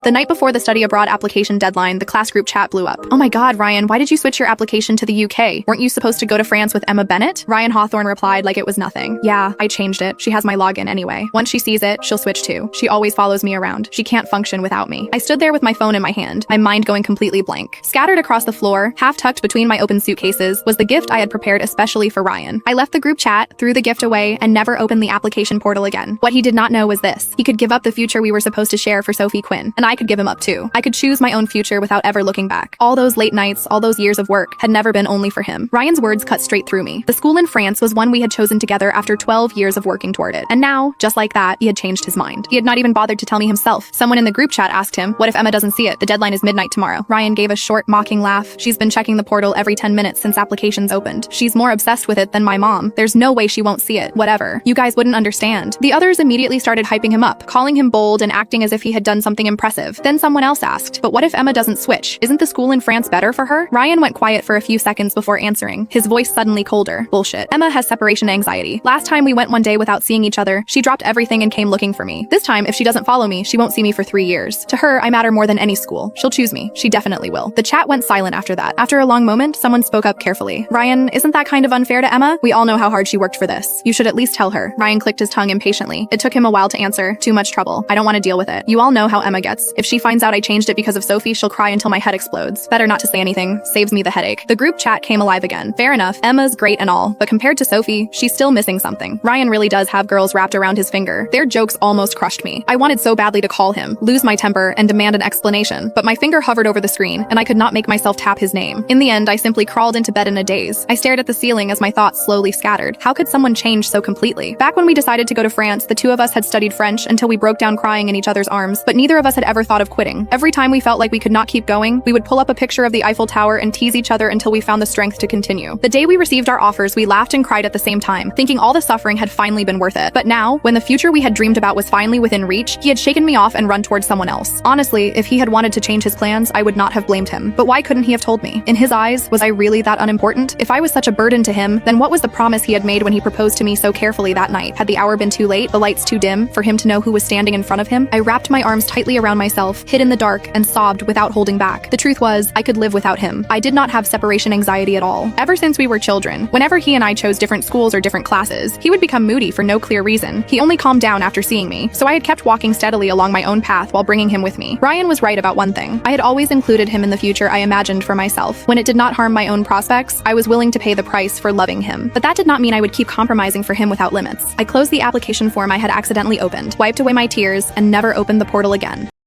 The night before the study abroad application deadline, the class group chat blew up. "Oh my god, Ryan, why did you switch your application to the UK? Weren't you supposed to go to France with Emma Bennett?" Ryan Hawthorne replied like it was nothing. "Yeah, I changed it. She has my login anyway. Once she sees it, she'll switch too. She always follows me around. She can't function without me." I stood there with my phone in my hand, my mind going completely blank. Scattered across the floor, half tucked between my open suitcases, was the gift I had prepared especially for Ryan. I left the group chat, threw the gift away, and never opened the application portal again. What he did not know was this: he could give up the future we were supposed to share for Sophie Quinn, and I could give him up too. I could choose my own future without ever looking back. All those late nights, all those years of work, had never been only for him. Ryan's words cut straight through me. The school in France was one we had chosen together after 12 years of working toward it. And now, just like that, he had changed his mind. He had not even bothered to tell me himself. Someone in the group chat asked him, "What if Emma doesn't see it? The deadline is midnight tomorrow." Ryan gave a short, mocking laugh. "She's been checking the portal every 10 minutes since applications opened. She's more obsessed with it than my mom. There's no way she won't see it. Whatever. You guys wouldn't understand." The others immediately started hyping him up, calling him bold and acting as if he had done something impressive. Then someone else asked, "But what if Emma doesn't switch? Isn't the school in France better for her?" Ryan went quiet for a few seconds before answering, his voice suddenly colder. "Bullshit. Emma has separation anxiety. Last time we went one day without seeing each other, she dropped everything and came looking for me. This time, if she doesn't follow me, she won't see me for 3 years. To her, I matter more than any school. She'll choose me. She definitely will." The chat went silent after that. After a long moment, someone spoke up carefully. "Ryan, isn't that kind of unfair to Emma? We all know how hard she worked for this. You should at least tell her." Ryan clicked his tongue impatiently. It took him a while to answer. "Too much trouble. I don't want to deal with it. You all know how Emma gets. If she finds out I changed it because of Sophie, she'll cry until my head explodes. Better not to say anything. Saves me the headache." The group chat came alive again. Fair enough, Emma's great and all, but compared to Sophie, she's still missing something. Ryan really does have girls wrapped around his finger. Their jokes almost crushed me. I wanted so badly to call him, lose my temper, and demand an explanation, but my finger hovered over the screen, and I could not make myself tap his name. In the end, I simply crawled into bed in a daze. I stared at the ceiling as my thoughts slowly scattered. How could someone change so completely? Back when we decided to go to France, the two of us had studied French until we broke down crying in each other's arms, but neither of us had ever thought of quitting. Every time we felt like we could not keep going, we would pull up a picture of the Eiffel Tower and tease each other until we found the strength to continue. The day we received our offers, we laughed and cried at the same time, thinking all the suffering had finally been worth it. But now, when the future we had dreamed about was finally within reach, he had shaken me off and run towards someone else. Honestly, if he had wanted to change his plans, I would not have blamed him. But why couldn't he have told me? In his eyes, was I really that unimportant? If I was such a burden to him, then what was the promise he had made when he proposed to me so carefully that night? Had the hour been too late, the lights too dim, for him to know who was standing in front of him? I wrapped my arms tightly around myself, hid in the dark, and sobbed without holding back. The truth was, I could live without him. I did not have separation anxiety at all. Ever since we were children, whenever he and I chose different schools or different classes, he would become moody for no clear reason. He only calmed down after seeing me, so I had kept walking steadily along my own path while bringing him with me. Ryan was right about one thing. I had always included him in the future I imagined for myself. When it did not harm my own prospects, I was willing to pay the price for loving him. But that did not mean I would keep compromising for him without limits. I closed the application form I had accidentally opened, wiped away my tears, and never opened the portal again.